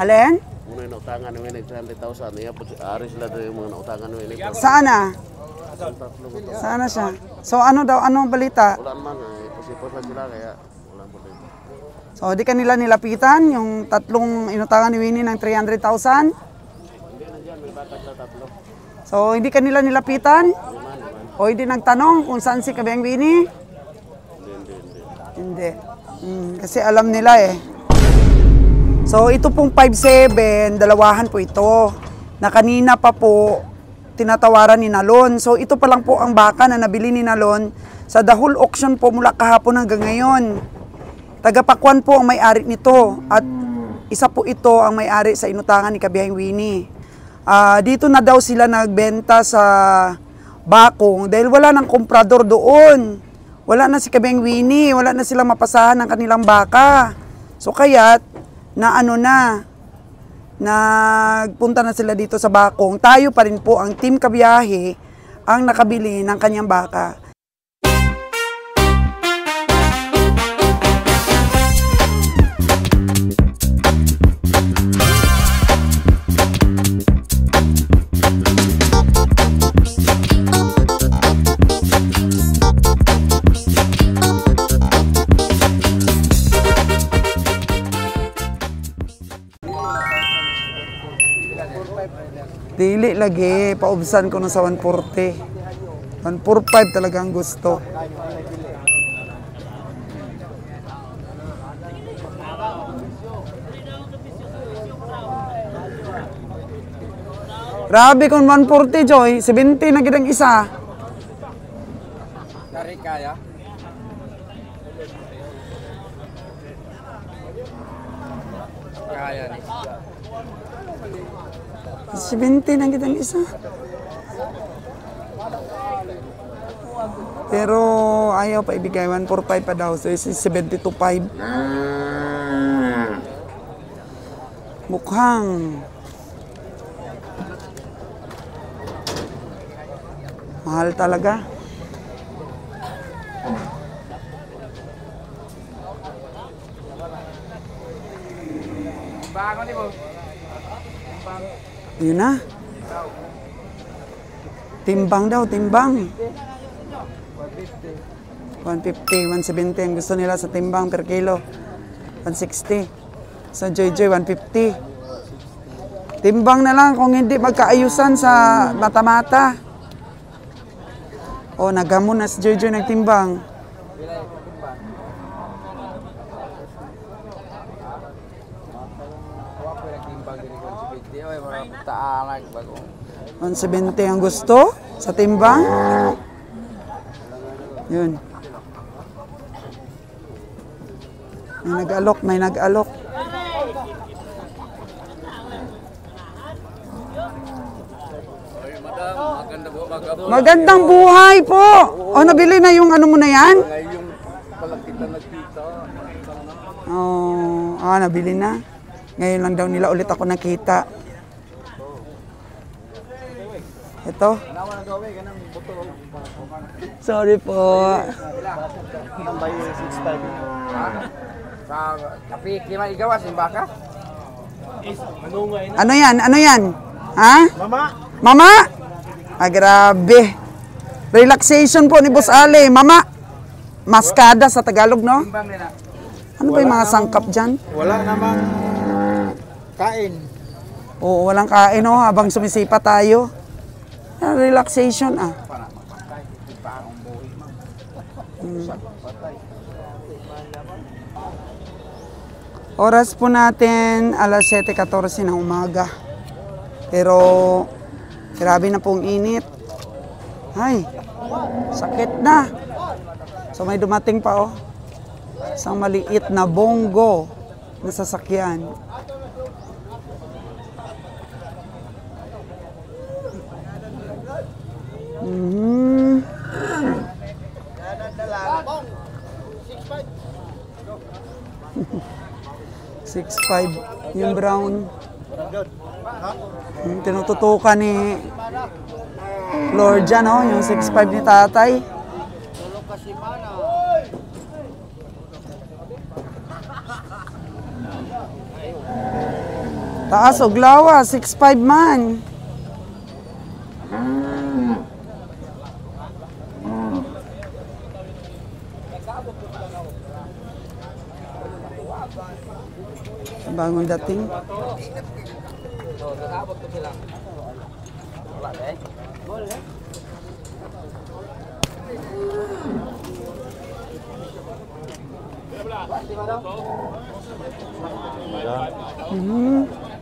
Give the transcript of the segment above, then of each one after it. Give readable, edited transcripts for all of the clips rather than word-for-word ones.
Alin? Muna yung nautangan namin ng 300,000. Iya po, aris sila doon yung mga nautangan namin. Saan na? Saan na siya? So ano daw, ano balita? Wala naman, ipos-ipos lang sila kaya wala po din. So di kanila nilapitan yung tatlong inutangan ni Winnie ng 300,000? Hindi na dyan, may bakad na tatlo. So hindi kanila nilapitan? Naman. O hindi nagtanong kung saan si Kabeng Winnie? Hindi. Kasi alam nila eh. So ito pong 5-7, dalawahan po ito. Na kanina pa po tinatawaran ni Nalon. So ito pa lang po ang baka na nabili ni Nalon sa the whole auction po mula kahapon hanggang ngayon. Tagapakwan po ang may-ari nito at isa po ito ang may-ari sa inutangan ni Kabeng Winnie. Dito na daw sila nagbenta sa bakong dahil wala nang komprador doon. Wala na si Kabeng Winnie, wala na silang mapasahan ng kanilang baka. So kaya't nagpunta na sila dito sa bakong. Tayo pa rin po ang Team Kabiyahe ang nakabili ng kanyang baka. Dili lagi, paubsan ko na sa 140. 145 talagang gusto. Grabe kung 140, Joy. 70 na gitang isa. Dari kaya? Kaya nih. 70 na gitang isa. Pero ayaw pa ibigay. 145 pa daw. So, 72.5. Mukhang mahal talaga. Bangon nih, Bu. Yun na. Timbang daw, timbang. 150, 170 ang gusto nila sa timbang per kilo. 160. Sa Joy Joy, 150. Timbang na lang kung hindi magkaayusan sa mata-mata. O, nagamon na si Joy Joy nagtimbang. Taalag bago. 170 ang gusto sa timbang. Yun. May nag-alok, may nag-alok. Magandang buhay po. O, nabili na yung ano mo na yan? Ngayon pala kita nagkita. Oh, nabili na. Ngayon lang daw nila ulit ako nakita. Ito. Sorry po. Tambay 6.5. Tapi lima igawas yung baka? Ano yan? Ano yan? Ha? Mama! Mama? Grabe. Relaxation po ni Boss Ale. Mama. Maskada sa Tagalog, no? Timbang nila. Ano ba yung mga sangkap dyan? Wala namang kain. Oo, walang kain, no? Habang sumisipa tayo. Relaxation, Oras po natin, alas 7:14 ng umaga. Pero, grabe na pong init. Ay, sakit na. So, may dumating pa, oh. Isang maliit na bonggo na sasakyan. Mm-hmm. 6.5 yung brown. Tinututukan ni Lord dyan, oh, yung 6.5 ni tatay. Taas og lawa, 6'5 man. Bagong dating.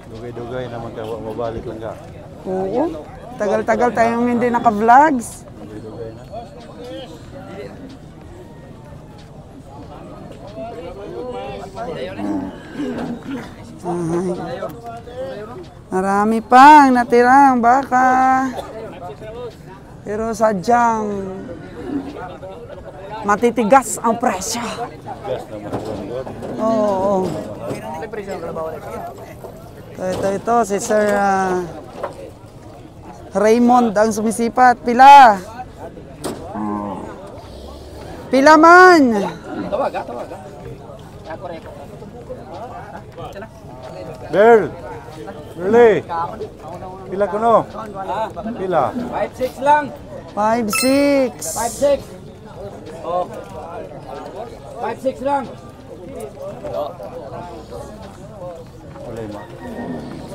Dugay-dugay naman kayo, mabalik lang ka. Oo. Tagal-tagal tayong hindi naka-vlogs. Dugay-dugay na. Marami pang natirang baka. Pero sadyang matitigas ang presyo. Gas naman ang likod. Oo. Ito, si Sir Raymond ang sumisipat. Pila? Pila man? Girl! Girlie! Pila ko no? Pila? 5-6 lang. 5'6". 5-6. Oh. 5-6 lang. Wala ma.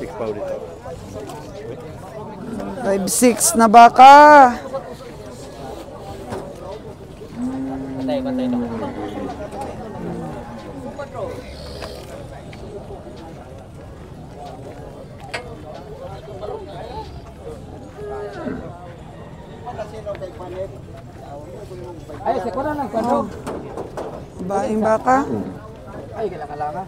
6 pa ulit. 5'6" na baka. Patay na. Ay, sa kuna lang kwento. Baing baka. Ay, kailangan.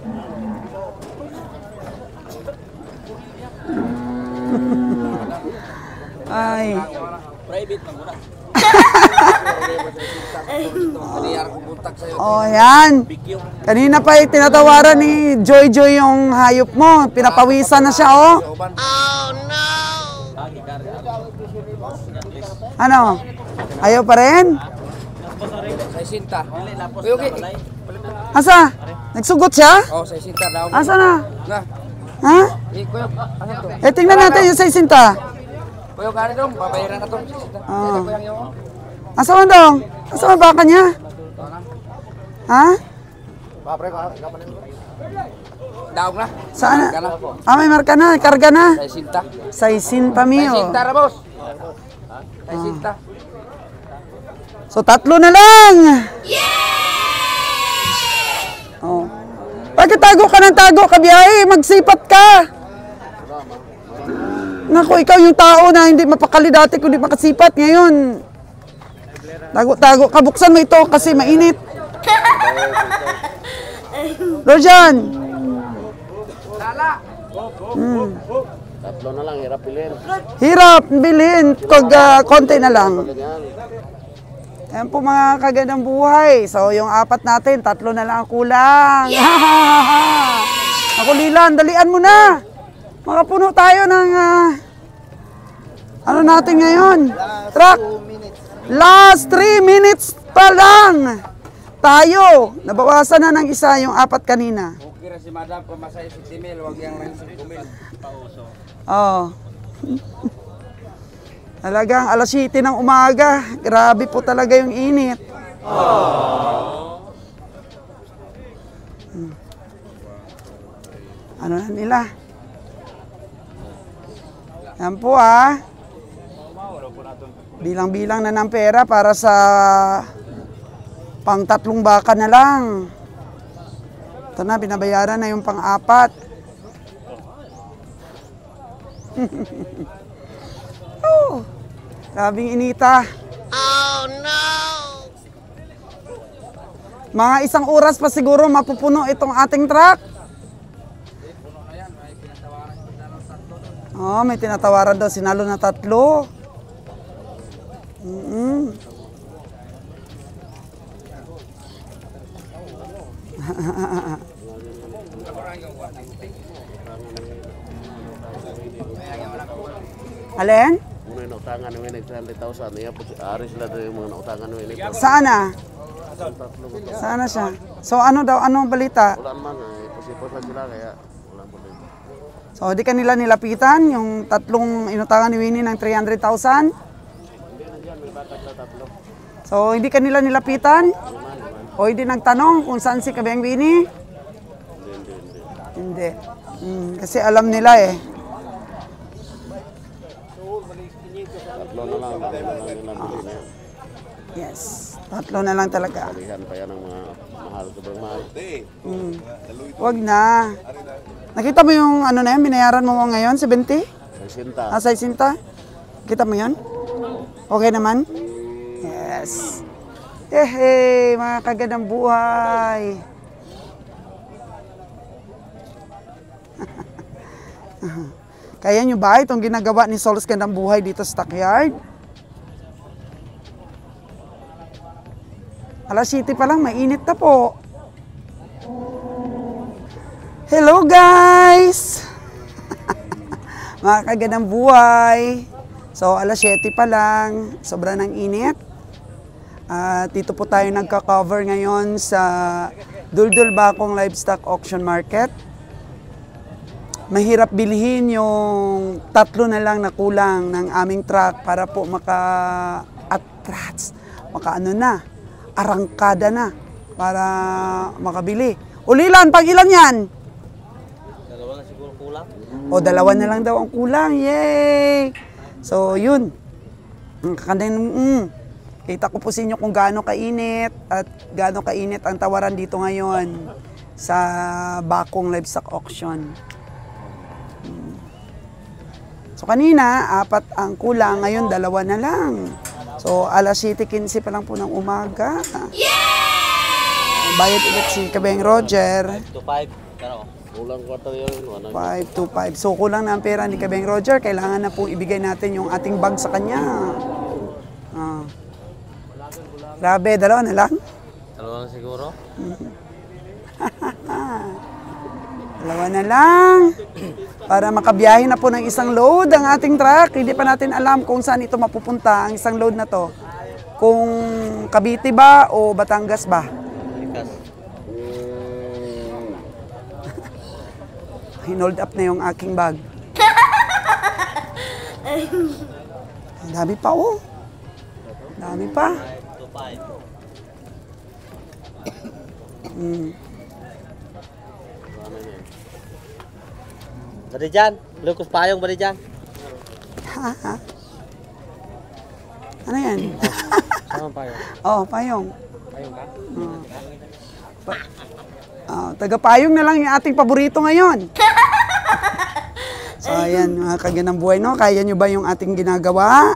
Ay. Private lang muna. Oh, yan. Kanina pa tinatawaran ni Joy Joy yung hayop mo. Pinapawisan na siya, oh. Oh, no! Ano? Ayaw pa rin? Sa isinta. Asa? Nagsugot siya? Oh, sa isinta daw. Asa na? Na. Ha? Kuya, ano to? Tingnan natin yung sa isinta. Kuya, kano dong? Babayaran na to. Isinta. Oo. Kuya, yung... Asa man dong? Asa man baka niya? Ha? Papre, kapanin mo. Daog na. Saan na? Karga na. Ah, may marka na. Karga na. Sa isinta. Sa isinta, Sa Mio. isinta ra, boss. Sa isinta. So, 3 na lang. Oh. Bakit tago ka ng tago, kabiyahe? Magsipat ka. Naku, ikaw yung tao na hindi mapakali dati kundi makasipat. Ngayon, tago-tago ka. Buksan mo ito kasi mainit. Rojan. Tatlo na lang, hirap pilin. Hirap, bilhin. Konti na lang. Ganyan. Ayan po mga kagandang buhay. So, yung 4 natin, 3 na lang ang kulang. Ako, Lilan, dalian mo na. Makapuno tayo ng... ano natin ngayon? Truck. Last 3 minutes pa lang. Tayo. Nabawasan na ng isa yung 4 kanina. Okay ra si madam, pamasay si Timel, wag yang lang 5,000. Pauso. Oo. Talagang alas 7 ng umaga. Grabe po talaga yung init. Ano na nila? Yan po Bilang-bilang na ng pera para sa pang 3 baka na lang. Ito na, binabayaran na yung pang 4. Oh, grabing inita. Oh no! Mga 1 oras pa siguro mapupuno itong ating truck. Oh, may tinatawaran daw sinalo na 3. Alin? Muna yung nautangan namin, nag-300,000. Iya po, aris sila doon yung mga nautangan namin. Saan na? Saan na siya? So ano daw, anong balita? Wala naman, posipos lang sila, kaya wala po rin. So, di kanila nilapitan yung tatlong inutangan ni Winnie ng 300,000. So, hindi kanila nilapitan? O hindi nagtanong kung saan si Kabeng Winnie? Hindi. Kasi alam nila eh. Tatlo na lang yung nabili niya. Yes. Tatlo na lang talaga. Palihan pa yan ng mga mahal, sobrang mahal. Wag na. Nakita mo yung ano na yun, binayaran mo ngayon, 70? Ang sinta. Ah, 60? Kita mo yun? Okay naman? Yes. Hey, mga kagandang buhay. Kaya nyo ba itong ginagawa ni Sol's Gandang Buhay dito sa Stockyard? Alas 7 pa lang, mainit na po. Hello guys! Mga kagandang buhay. So alas 7 pa lang, sobra ng init. At dito po tayo nagka-cover ngayon sa Duldul Bakong Livestock Auction Market. Mahirap bilhin yung tatlo na lang na kulang ng aming truck para po arangkada na para makabili. Ulilan, pag ilan yan? Dalawa na siguro kulang. O, dalawa na lang daw ang kulang. Yay! So, yun. Kita ko po sa inyo kung gaano kainit at gaano kainit ang tawaran dito ngayon sa Bakong Livestock Auction. So kanina, 4 ang kulang, ngayon 2 na lang. So alas 7:15 pa lang po ng umaga. Bayad ulit si Kabeng Roger. 2.5. Pero Kulang kwarta yun. 525. So kulang na ang pera ni Kabeng Roger. Kailangan na pong ibigay natin yung ating bag sa kanya. Grabe, 2 na lang? dalawa na siguro. 2 na lang. Para makabiyahe na po ng isang load ang ating truck. Hindi pa natin alam kung saan ito mapupunta, ang isang load na to. Kung Cavite ba o Batangas ba? Likas. Hinold up na yung aking bag. Ang dami pa oh. Dami pa. 2.5. Bari dyan. Lucas Payong, bari dyan. Ano yan? Saan Payong? Oh, payong. Payong ka? Taga-payong na lang yung ating paborito ngayon. So, ayan, mga kagandang buhay, no? Kaya nyo ba yung ating ginagawa?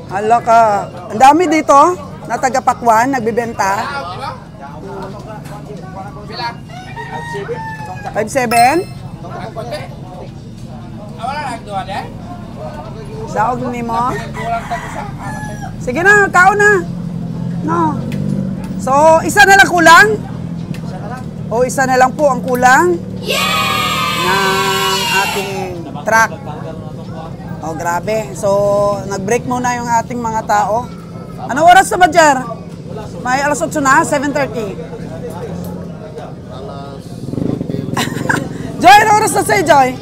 Hala ka. Ang dami dito, na taga-Pakwan, nagbibenta. 5.7? Saog ni mo? Sige na, kao na. No. So, isa na lang kulang? O isa na lang po ang kulang? Ng ating truck. Oh, grabe. So, nag-break muna yung ating mga tao. Ano oras na ba, Jer? May alas 8 na, 7:30. Joy, ano oras na sa'yo, Joy?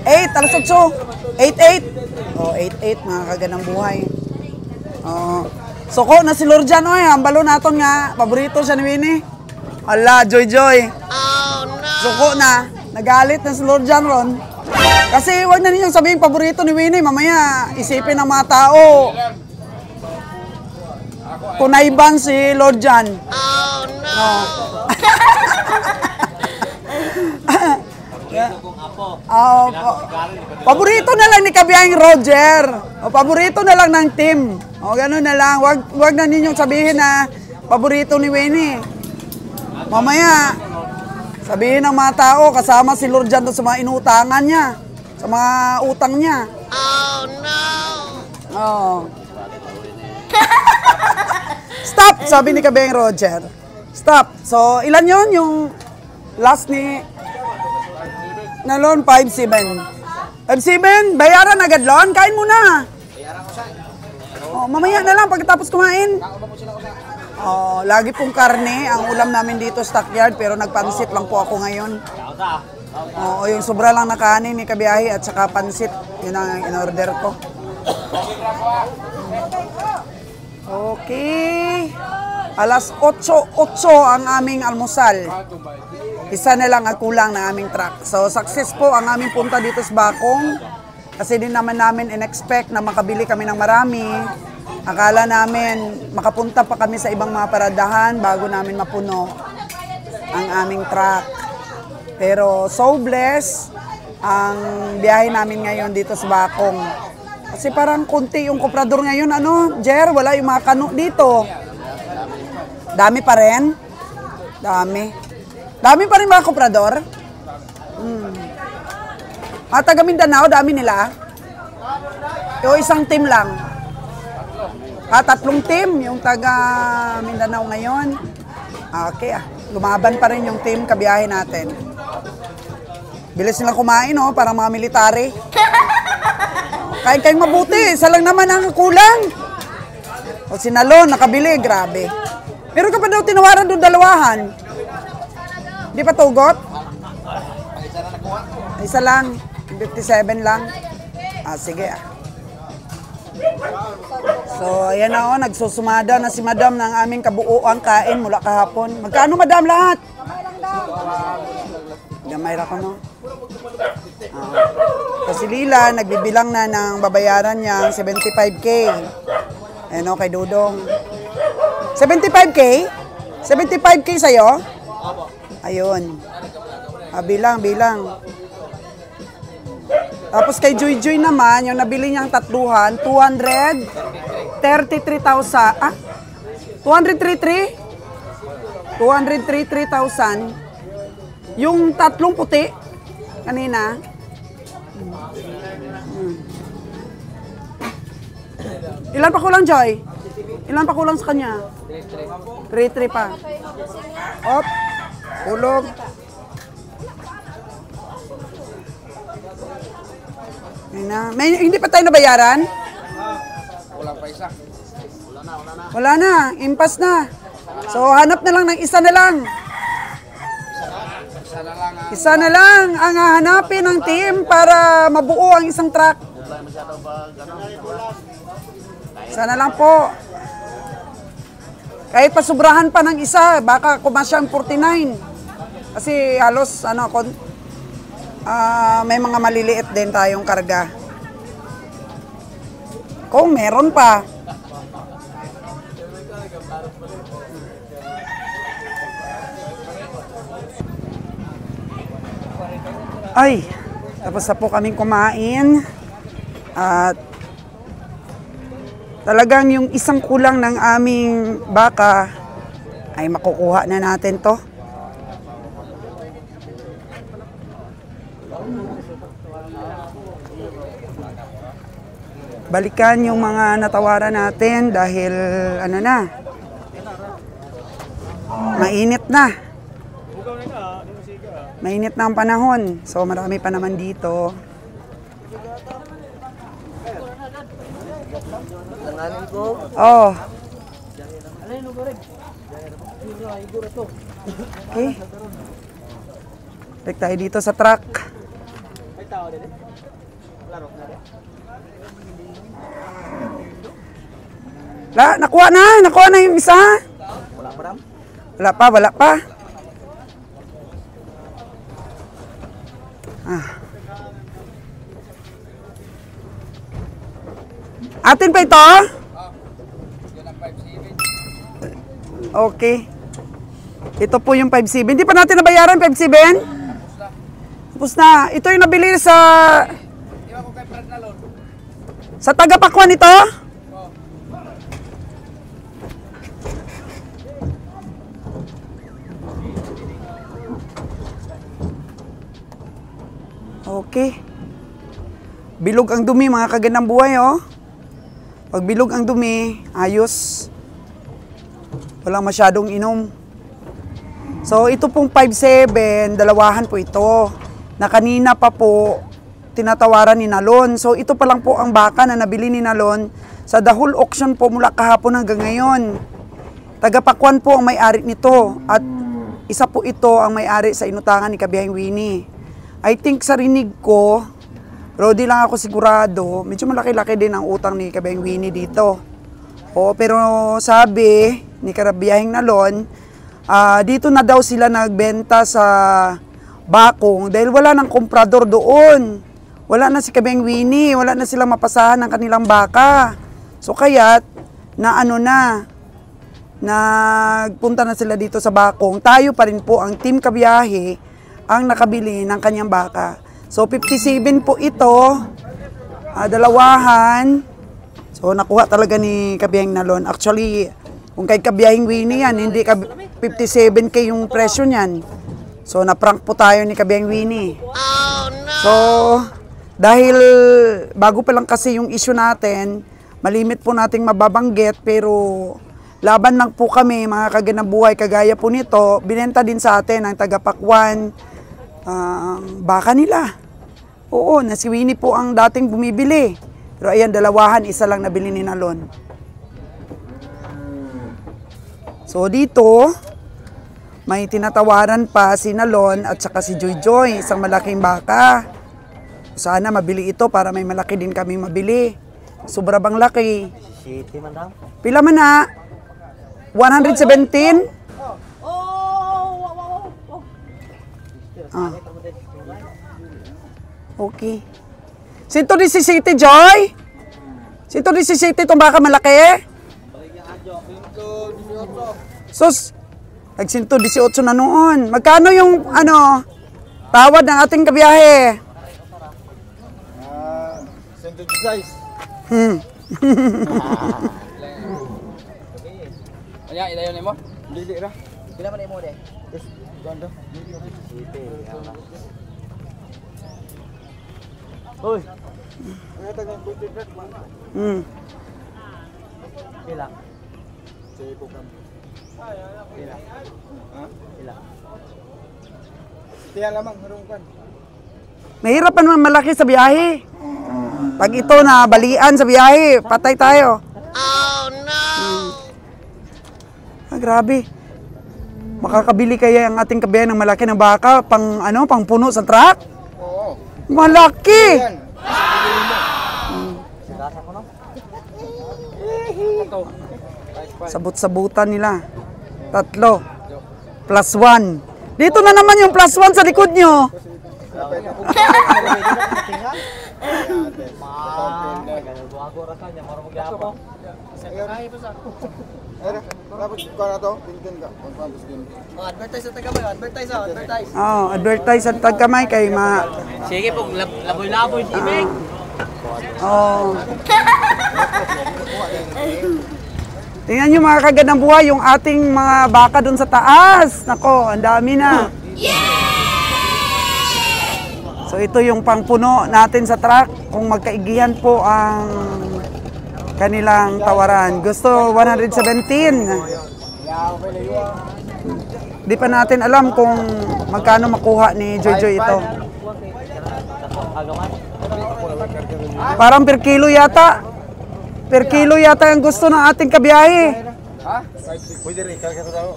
8, alas 8. 8:08. Oh, 8:08, mga kagandang buhay. Oh. Suko na si Lorjan, oy. Ang balo naton nga. Paborito siya ni Winnie. Ala, Joy. Oh, no. Suko na. Nagalit na si Lorjan ron. Kasi wag na ninyong sabihin paborito ni Winnie. Mamaya, isipin ng mga tao. Kunayban si Lorjan. Oh, no. Paborito na lang ni Kabiyang Roger. O, paborito na lang ng team. O, gano'n na lang. Wag na ninyong sabihin na paborito ni Winnie. Mamaya, sabihin ng mga tao, kasama si Lord Jan doon sa mga inutangan niya. Sa mga utang niya. Oh, no! Oh. Stop! Sabi ni Kabiyang Roger. Stop. So, ilan yon yung last ni Nalon? 5.7. 5.7? Bayaran agad, Lon? Kain mo na. Bayaran ko siya. Oh, mamaya na lang pagkatapos kumain. Oh, lagi pong karne ang ulam namin dito sa stockyard pero nagpansit lang po ako ngayon. Oo, yung sobra lang na kanin ni Kabiyahe at saka pansit. Yun ang in-order ko. Okay. Alas 8 ang aming almusal. Isa na lang ang kulang ng aming truck. So, success po ang aming punta dito sa Bacong. Kasi din naman namin in-expect na makabili kami ng marami. Akala namin makapunta pa kami sa ibang mga paradahan bago namin mapuno ang aming truck. Pero so blessed ang biyahe namin ngayon dito sa Bacong. Kasi parang kunti yung komprador ngayon, ano, Jer, wala yung mga kano dito. Dami pa rin? Dami. Dami pa rin mga komprador? Mga taga Mindanao, dami nila. O isang team lang. Tatlong team yung taga Mindanao ngayon. Okay, lumaban pa rin yung team kabiyahe natin. Bilis nilang kumain, oh, parang mga military. Kain kayong mabuti, isa lang naman ang kulang. O sinalon, nakabili, grabe. Meron ka pa daw tinawaran doon dalawahan. Di pa tugot? Isa lang, 57 lang. Sige. So, ayan na, oh, nagsusumada na si Madam ng aming kabuuang kain mula kahapon. Magkano, Madam, lahat? Gamay ra ko, no? Kasi Lila, nagbibilang na ng babayaran niya 75K. Ayan, kay Dudong. 75K? 75K sa'yo? Ayun. Bilang. Tapos kay Joy Joy naman, yung nabili niyang tatluhan, 233,000. 233,000. Yung tatlong puti, kanina. Ilan pa kulang, Joy? Ilan pa kulang sa kanya? 3 pa. Op, ulog. Hindi pa tayo nabayaran? Kulang pa isa. Wala na, impas na. So, hanap na lang ng isa na lang. Isa na lang ang hahanapin ng team para mabuo ang isang truck. Isa na lang po. Kahit pasubrahan pa ng isa, baka kumasya ang 49. Kasi halos, may mga maliliit din tayong karga. Kung meron pa. Ay, tapos na po kaming kumain. At talagang yung isang kulang ng aming baka ay makukuha na natin to. Balikan yung mga natawaran natin dahil mainit na. Mainit na ang panahon. So marami pa naman dito. Oh. Okay. Balik tayo dito sa truck. Nakuha na yung isa. Wala pa. Atin pa ito? Okay. Ito po yung 5.7. Hindi pa natin nabayaran 5.7? Tapos na. Ito yung nabili sa Tagapakwan ito? Okay. Bilog ang dumi, mga kagandang buhay, oh. Pag bilog ang dumi, ayos. Walang masyadong inom. So, ito pong 5.7, dalawahan po ito. Na kanina pa po, tinatawaran ni Nalon. So ito pa lang po ang baka na nabili ni Nalon sa the whole auction po mula kahapon hanggang ngayon. Tagapakwan po ang may-ari nito at isa po ito ang may-ari sa inutangan ni Kabiyahing Winnie. I think sa rinig ko, pero di lang ako sigurado, medyo malaki-laki din ang utang ni Kabiyahing Winnie dito. Pero sabi ni Kabiyahing Nalon, dito na daw sila nagbenta sa Bakong dahil wala nang komprador doon. Wala na si Kabiyahing Winnie, wala na silang mapasahan ng kanilang baka. So kaya't nagpunta na sila dito sa Bakong. Tayo pa rin po ang Team Kabiyahe ang nakabili ng kanyang baka. So 57 po ito, dalawahan. So nakuha talaga ni Kabiyahing Nalon. Actually, kung kay Kabiyahing Winnie yan, hindi 57K yung presyo niyan. So, na-prank po tayo ni Kabiyahing Winnie. Oh, no! So, dahil bago pa lang kasi yung issue natin, malimit po nating mababanggit, pero laban lang po kami, mga kaganabuhay, kagaya po nito, binenta din sa atin ang tagapakwan, baka nila. Oo, na si Winnie po ang dating bumibili. Pero ayan, dalawahan, isa lang nabili ni Nalon. So, dito, may tinatawaran pa si Nalon at saka si Joy Joy, isang malaking baka. Sana mabili ito para may malaki din kaming mabili. Sobra bang laki? Pila man na? 117? Okay. Sinto di si City Joy? Sinto di si City itong baka malaki? Sus, nagsinto 18 na noon. Magkano yung tawad ng ating kabiyahe? 116. Anya idayon mo? Dili ra. Pila man imo de? Ganda. Hoy. Ay tagang budget rek man. Pila? Say ko kam. Pila? Ha? Pila? Tiya lamang harungkan. Mahirap pa naman malaki sa biyahe. Pag ito na balian sa biyahe, patay tayo. Oh no! Grabe. Makakabili kaya ang ating kabiyahe ng malaki na baka pang pang puno sa truck? Oo. Malaki! Yan. Sigasa ko no? Sabot-sabutan nila. 3 plus 1. Dito na naman yung plus 1 sa likod nyo. Advertise sa taga mo, advertise. Advertise at tagkamay kay Sige po, laboy-laboy si Meg. Tingnan nyo mga kagandang buhay, yung ating mga baka dun sa taas. Nako, ang dami na. So ito yung pangpuno natin sa truck. Kung magkaigihan po ang kanilang tawaran. Gusto 117. Di pa natin alam kung magkano makuha ni Joy ito. Parang per kilo yata. Per kilo yata ang gusto ng ating kabiyahe. Ha? Pwede rin kalkata daw.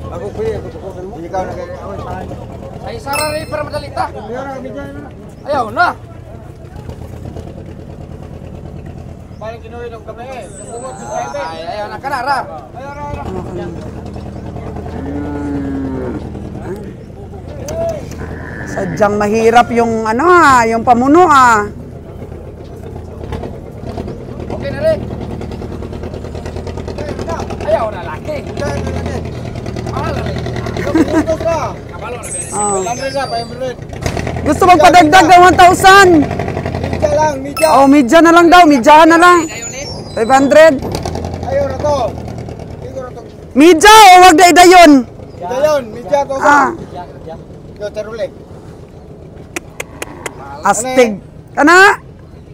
Ako pwede Hindi ka na kaya. Ay sara rin para madali ta. Ayaw na. Parang kinuwi ng kami eh. Ayaw na kanara. Sadyang mahirap yung yung pamuno Okay na rin. Ayaw na laki. Mahal na rin. Kabalo na rin. Gusto magpadagdag ng 1,000. Midya lang, midya. Midya na lang daw, midyahan na lang. 500. Ayaw na to. Ikaw na to. Midya o wag na idayon? Dayon, midya to. Yo, terule. Astig. Kana?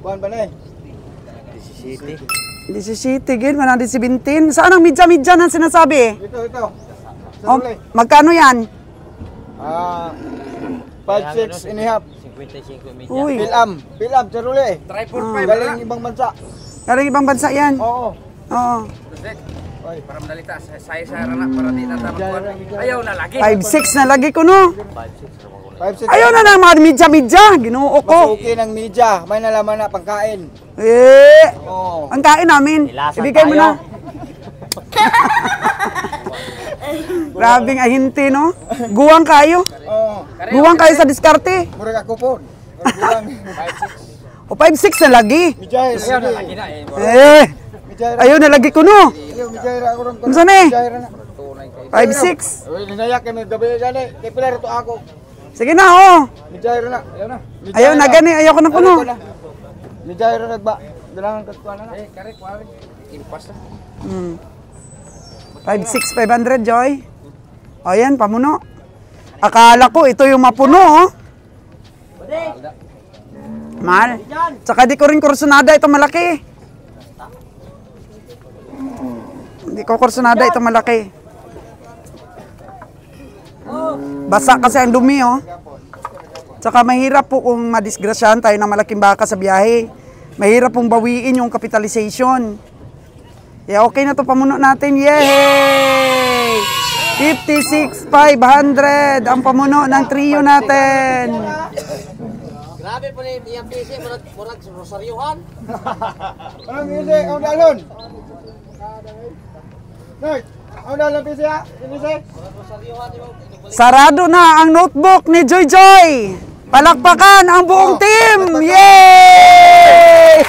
Buwan ba na eh? 17, gin, 117. Saan ang midya-midya na sinasabi? Ito. Magkano yan? 5, 6 and a half. Uy, Pilam, charuli. Try 4-5 Galing ibang bansa. galing ibang bansa yan. Oo. Oo. Para madalita, saya rana para di na tamakon. Ayaw na lagi. 5-6 na lagi ko, no? 5-6. Ayaw na ng mga midya-midya. Ginuo Mas ko. okay ng media. May nalaman na pangkain. Eh, Oo. ang kain namin. Ibigay mo na. Grabing ahinti, no? Guwang kayo. Oo. Guwang kayo sa diskarte. Murag ako po. Bilang. O 5-6 na lagi. Mijay. Ayaw na lagi na eh. Eh, Mijay. ayaw na lagi ko, no? Ayaw, mijay ra ako ron. Unsa ni? Mijay ra na. 5-6. Uy, ninayak kami gabi gani. Kay pila to ako. Sige na, oh. Mijay ra na. Ayaw na. Ayaw na gani. Ayaw ko na kuno. Mijay ra nagba. Dalangan kaskuan na. Eh, kare kwari. Impas na. 5-6, 500, Joy. O yan, pamuno. Akala ko ito yung mapuno, oh. Mahal. Tsaka di ko rin kursunada itong malaki. Hindi ko kursunada itong malaki. Basa kasi ang dumi, oh. Tsaka mahirap po kung madisgrasyahan tayo ng malaking baka sa biyahe. Mahirap pong bawiin yung capitalization. Yeah, okay na to pamuno natin. Yay! 56,500 ang pamuno ng trio natin. Grabe po ni iyang PC, murag rosaryuhan. Anong music? Ang dalon. Nerd, ang dalon PC ha? Music? Sarado na ang notebook ni Joy Joy. Palakpakan ang buong team. Yay!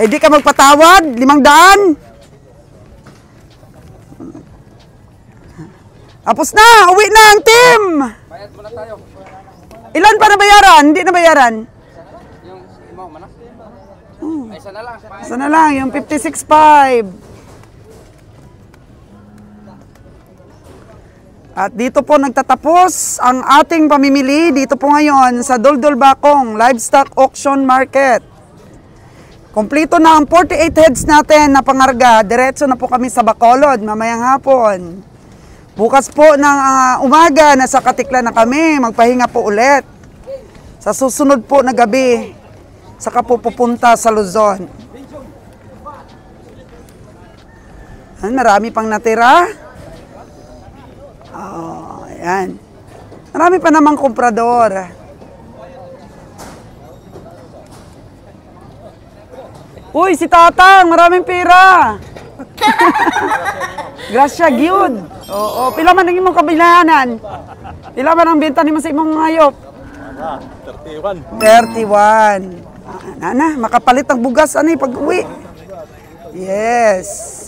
Di ka magpatawad, 500. Tapos na, uwi na ang team. Bayad muna tayo. Ilan pa nabayaran? Hindi nabayaran. Yung imaw man. Ay, isa na lang. Isa na lang, yung 56.5. At dito po nagtatapos ang ating pamimili dito po ngayon sa Duldul Bakong Livestock Auction Market. Kompleto na ang 48 heads natin na pangarga. Diretso na po kami sa Bacolod mamayang hapon. Bukas po ng umaga, nasa Katiklan na kami. Magpahinga po ulit. Sa susunod po na gabi, saka po pupunta sa Luzon. Marami pang natira. Oh, ayan. Marami pa namang komprador. Uy, si Tatang, maraming pera. Grasya, gyud. Oo, pila man ang imong kabilahanan? Pila man ang benta nimo sa imong hayop? 31. 31. Nana, makapalit ang bugas ani pag-uwi. Yes.